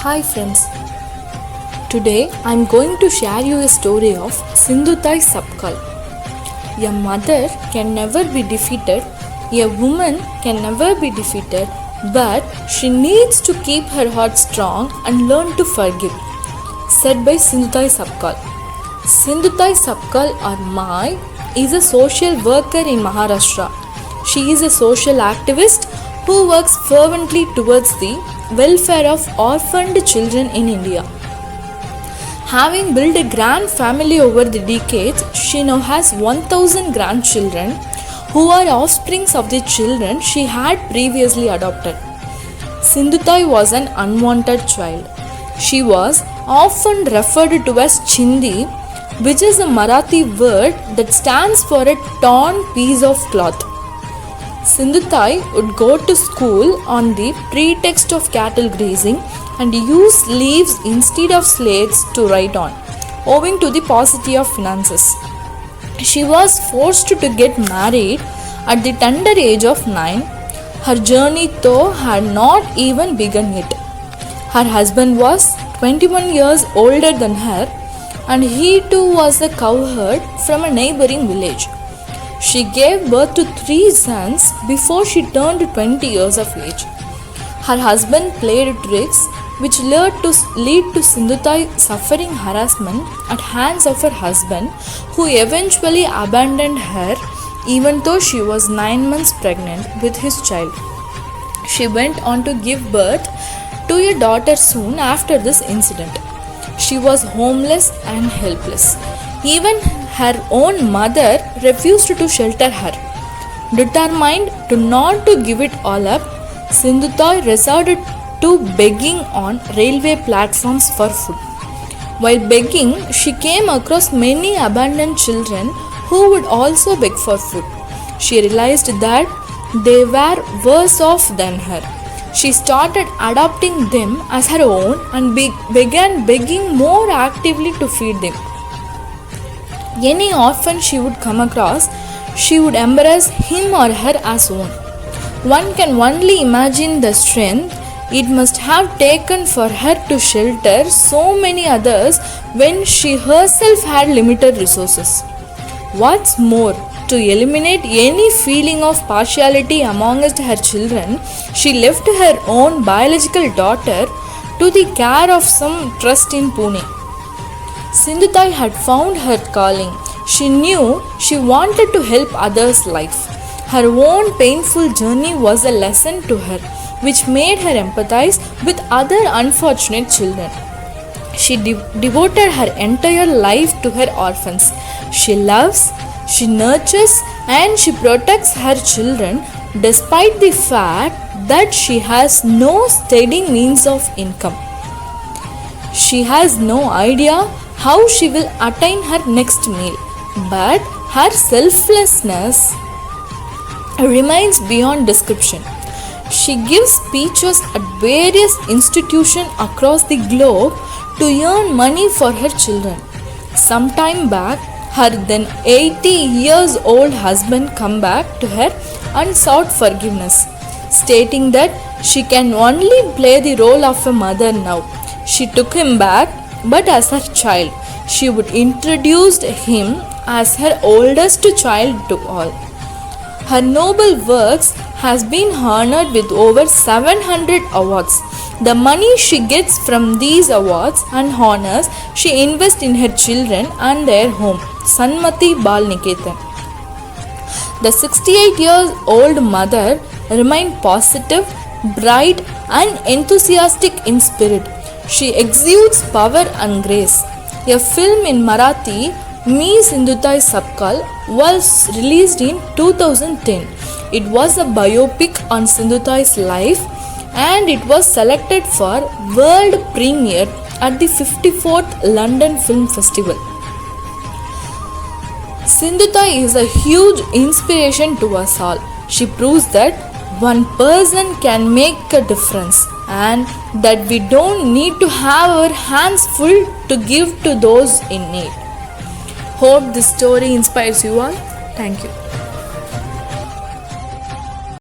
Hi friends, today I am going to share you a story of Sindhutai Sapkal. A mother can never be defeated, a woman can never be defeated, but she needs to keep her heart strong and learn to forgive. Said by Sindhutai Sapkal. Sindhutai Sapkal or Mai is a social worker in Maharashtra. She is a social activist who works fervently towards the welfare of orphaned children in India. Having built a grand family over the decades, she now has 1000 grandchildren who are offsprings of the children she had previously adopted. Sindhutai was an unwanted child. She was often referred to as Chindi, which is a Marathi word that stands for a torn piece of cloth. Sindhutai would go to school on the pretext of cattle grazing and use leaves instead of slates to write on, owing to the paucity of finances. She was forced to get married at the tender age of 9. Her journey though had not even begun yet. Her husband was 21 years older than her, and he too was a cowherd from a neighboring village. She gave birth to 3 sons before she turned 20 years of age. Her husband played tricks which led to Sindhutai suffering harassment at hands of her husband, who eventually abandoned her even though she was 9 months pregnant with his child. She went on to give birth to a daughter soon after this incident. She was homeless and helpless. Even her own mother refused to shelter her. Determined to not to give it all up, Sindhutai resorted to begging on railway platforms for food. While begging, she came across many abandoned children who would also beg for food. She realized that they were worse off than her. She started adopting them as her own and began begging more actively to feed them. Any orphan she would come across, she would embrace him or her as own. One can only imagine the strength it must have taken for her to shelter so many others when she herself had limited resources. What's more, to eliminate any feeling of partiality amongst her children, she left her own biological daughter to the care of some trust in Pune. Sindhutai had found her calling. She knew she wanted to help others' life. Her own painful journey was a lesson to her, which made her empathize with other unfortunate children. She devoted her entire life to her orphans. She loves, she nurtures, and she protects her children despite the fact that she has no steady means of income. She has no idea how she will attain her next meal, but her selflessness remains beyond description. She gives speeches at various institutions across the globe to earn money for her children. Some time back, her then 80 years old husband came back to her and sought forgiveness, stating that she can only play the role of a mother now. She took him back, but as her child. She would introduce him as her oldest child to all. Her noble works has been honored with over 700 awards. The money she gets from these awards and honors she invests in her children and their home, Sanmati Bal Niketan. The 68-year-old mother remained positive, bright, and enthusiastic in spirit. She exudes power and grace. A film in Marathi, Me Sindhutai Sapkal, was released in 2010. It was a biopic on Sindhutai's life, and it was selected for world premiere at the 54th London Film Festival. Sindhutai is a huge inspiration to us all. She proves that one person can make a difference, and that we don't need to have our hands full to give to those in need. Hope this story inspires you all. Thank you.